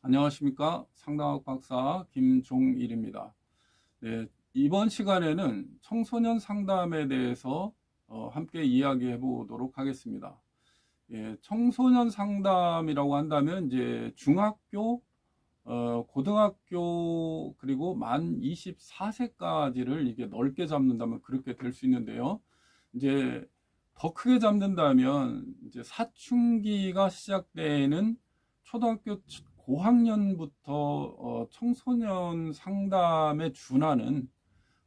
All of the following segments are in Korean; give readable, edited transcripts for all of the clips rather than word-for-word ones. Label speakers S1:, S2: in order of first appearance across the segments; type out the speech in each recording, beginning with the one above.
S1: 안녕하십니까. 상담학 박사 김종일입니다. 네, 이번 시간에는 청소년 상담에 대해서 함께 이야기해 보도록 하겠습니다. 예, 청소년 상담이라고 한다면 이제 중학교, 고등학교 그리고 만 24세까지를 이게 넓게 잡는다면 그렇게 될 수 있는데요. 이제 더 크게 잡는다면 이제 사춘기가 시작되는 초등학교 고학년부터 청소년 상담에 준하는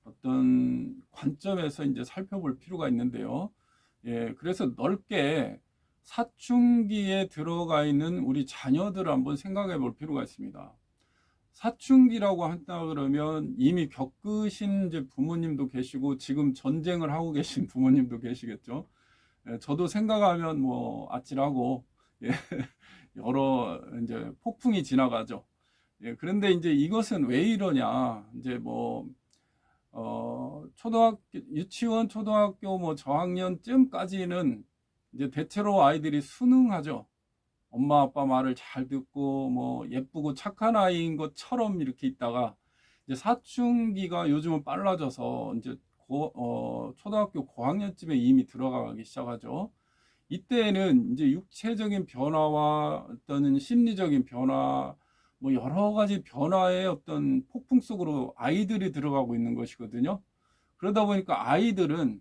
S1: 어떤 관점에서 이제 살펴볼 필요가 있는데요. 예, 그래서 넓게 사춘기에 들어가 있는 우리 자녀들을 한번 생각해 볼 필요가 있습니다. 사춘기라고 한다 그러면 이미 겪으신 이제 부모님도 계시고 지금 전쟁을 하고 계신 부모님도 계시겠죠. 예, 저도 생각하면 뭐 아찔하고 예, 여러 이제 폭풍이 지나가죠. 예, 그런데 이제 이것은 왜 이러냐? 이제 뭐 초등학교, 유치원, 초등학교 뭐 저학년쯤까지는 이제 대체로 아이들이 순응하죠. 엄마 아빠 말을 잘 듣고 뭐 예쁘고 착한 아이인 것처럼 이렇게 있다가 이제 사춘기가 요즘은 빨라져서 이제 초등학교 고학년쯤에 이미 들어가기 시작하죠. 이때는 이제 육체적인 변화와 어떤 심리적인 변화, 뭐 여러 가지 변화의 어떤 폭풍 속으로 아이들이 들어가고 있는 것이거든요. 그러다 보니까 아이들은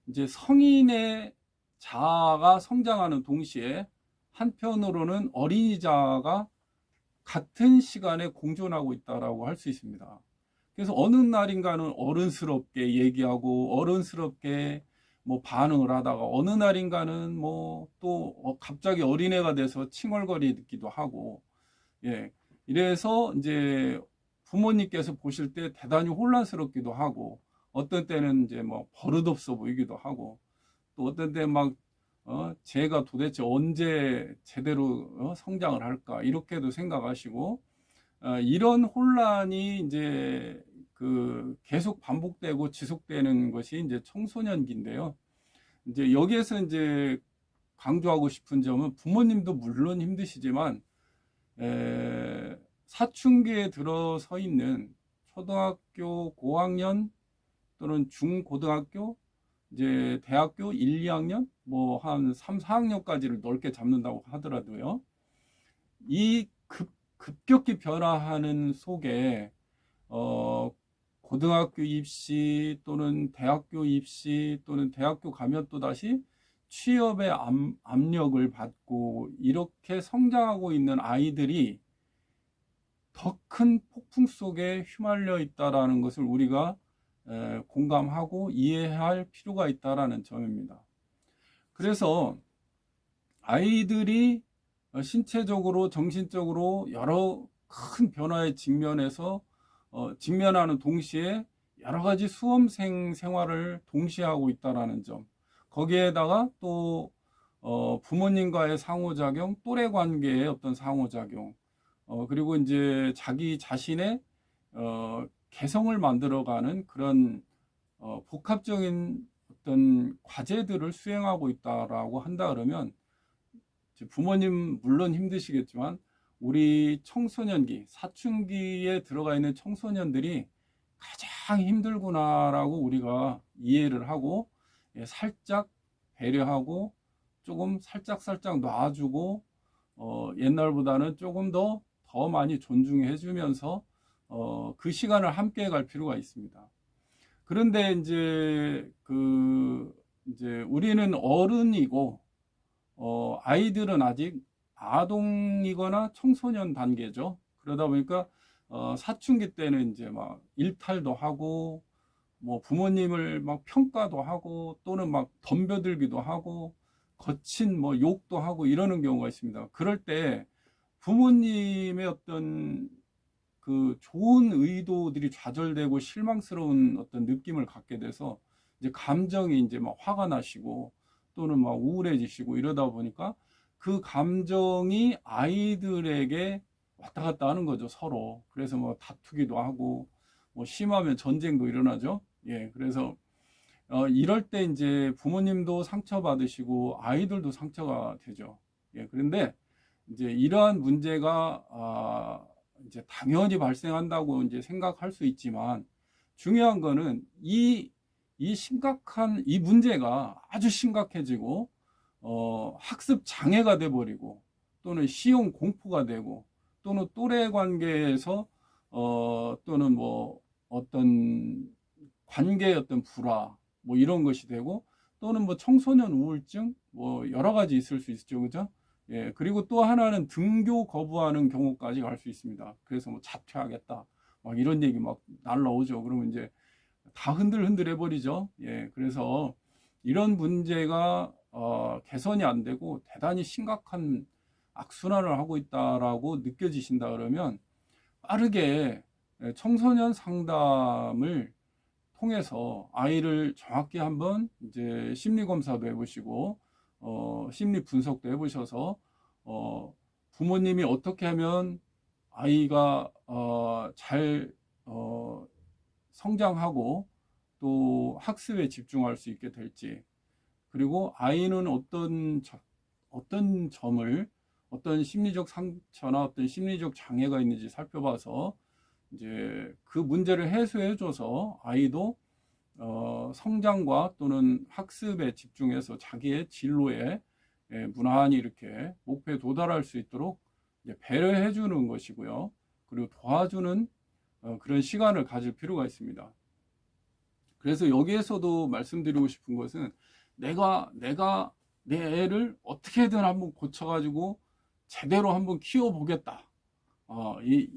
S1: 이제 성인의 자아가 성장하는 동시에 한편으로는 어린이 자아가 같은 시간에 공존하고 있다라고 할 수 있습니다. 그래서 어느 날인가는 어른스럽게 얘기하고 어른스럽게 뭐 반응을 하다가 어느 날인가는 뭐 또 갑자기 어린애가 돼서 칭얼거리기도 하고, 예, 이래서 이제 부모님께서 보실 때 대단히 혼란스럽기도 하고 어떤 때는 이제 뭐 버릇없어 보이기도 하고 또 어떤 때 막 제가 도대체 언제 제대로 성장을 할까 이렇게도 생각하시고, 이런 혼란이 이제 그 계속 반복되고 지속되는 것이 이제 청소년기인데요. 이제 여기에서 이제 강조하고 싶은 점은 부모님도 물론 힘드시지만 사춘기에 들어서 있는 초등학교 고학년 또는 중고등학교 이제 대학교 1, 2학년 뭐 한 3, 4학년까지를 넓게 잡는다고 하더라도요. 이 급격히 변화하는 속에 어, 고등학교 입시 또는 대학교 입시 또는 대학교 가면 또 다시 취업의 압력을 받고 이렇게 성장하고 있는 아이들이 더 큰 폭풍 속에 휘말려 있다라는 것을 우리가 공감하고 이해할 필요가 있다라는 점입니다. 그래서 아이들이 신체적으로 정신적으로 여러 큰 변화에 직면하는 동시에 여러 가지 수험생 생활을 동시에 하고 있다라는 점, 거기에다가 또 부모님과의 상호작용, 또래 관계의 어떤 상호작용, 그리고 이제 자기 자신의 개성을 만들어가는 그런 복합적인 어떤 과제들을 수행하고 있다라고 한다 그러면 부모님 물론 힘드시겠지만 우리 청소년기, 사춘기에 들어가 있는 청소년들이 가장 힘들구나라고 우리가 이해를 하고 살짝 배려하고 조금 살짝 놔주고 옛날보다는 조금 더 많이 존중해 주면서 그 시간을 함께 갈 필요가 있습니다. 그런데 이제 우리는 어른이고 아이들은 아직 아동이거나 청소년 단계죠. 그러다 보니까 사춘기 때는 이제 막 일탈도 하고 뭐 부모님을 막 평가도 하고 또는 막 덤벼들기도 하고 거친 뭐 욕도 하고 이러는 경우가 있습니다. 그럴 때 부모님의 어떤 그 좋은 의도들이 좌절되고 실망스러운 어떤 느낌을 갖게 돼서 이제 감정이 이제 막 화가 나시고 또는 막 우울해지시고 이러다 보니까 그 감정이 아이들에게 왔다 갔다 하는 거죠, 서로. 그래서 뭐 다투기도 하고 뭐 심하면 전쟁도 일어나죠. 예, 그래서 이럴 때 이제 부모님도 상처받으시고 아이들도 상처가 되죠. 예, 그런데 이제 이러한 문제가 이제 당연히 발생한다고 이제 생각할 수 있지만, 중요한 거는 이 심각한 이 문제가 아주 심각해지고 학습 장애가 돼 버리고, 또는 시용 공포가 되고, 또는 또래 관계에서 또는 뭐 어떤 관계의 어떤 불화 뭐 이런 것이 되고, 또는 뭐 청소년 우울증 뭐 여러 가지 있을 수 있죠, 그죠? 예, 그리고 또 하나는 등교 거부하는 경우까지 갈 수 있습니다. 그래서 뭐 자퇴하겠다 막 이런 얘기 막 날라오죠. 그러면 이제 다 흔들흔들 해버리죠. 예, 그래서 이런 문제가 개선이 안 되고 대단히 심각한 악순환을 하고 있다라고 느껴지신다 그러면, 빠르게 청소년 상담을 통해서 아이를 정확히 한번 이제 심리 검사도 해보시고 심리 분석도 해보셔서 부모님이 어떻게 하면 아이가 잘 성장하고 또 학습에 집중할 수 있게 될지, 그리고 아이는 어떤 점을, 어떤 심리적 상처나 어떤 심리적 장애가 있는지 살펴봐서 이제 그 문제를 해소해줘서 아이도 성장과 또는 학습에 집중해서 자기의 진로에 무난히 이렇게 목표에 도달할 수 있도록 이제 배려해 주는 것이고요. 그리고 도와주는 그런 시간을 가질 필요가 있습니다. 그래서 여기에서도 말씀드리고 싶은 것은, 내가 내 애를 어떻게든 한번 고쳐가지고 제대로 한번 키워보겠다.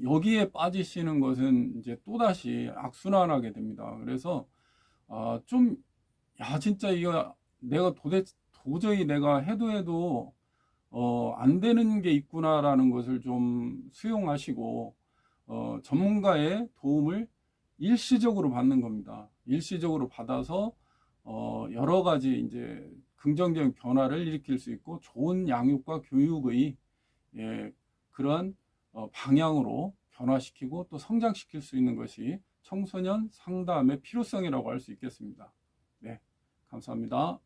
S1: 여기에 빠지시는 것은 이제 또다시 악순환하게 됩니다. 그래서 좀, 야, 진짜 이거 내가 도저히 내가 해도 안 되는 게 있구나라는 것을 좀 수용하시고 전문가의 도움을 일시적으로 받는 겁니다. 일시적으로 받아서 여러 가지 이제 긍정적인 변화를 일으킬 수 있고, 좋은 양육과 교육의 그런 방향으로 변화시키고 또 성장시킬 수 있는 것이 청소년 상담의 필요성이라고 할 수 있겠습니다. 네, 감사합니다.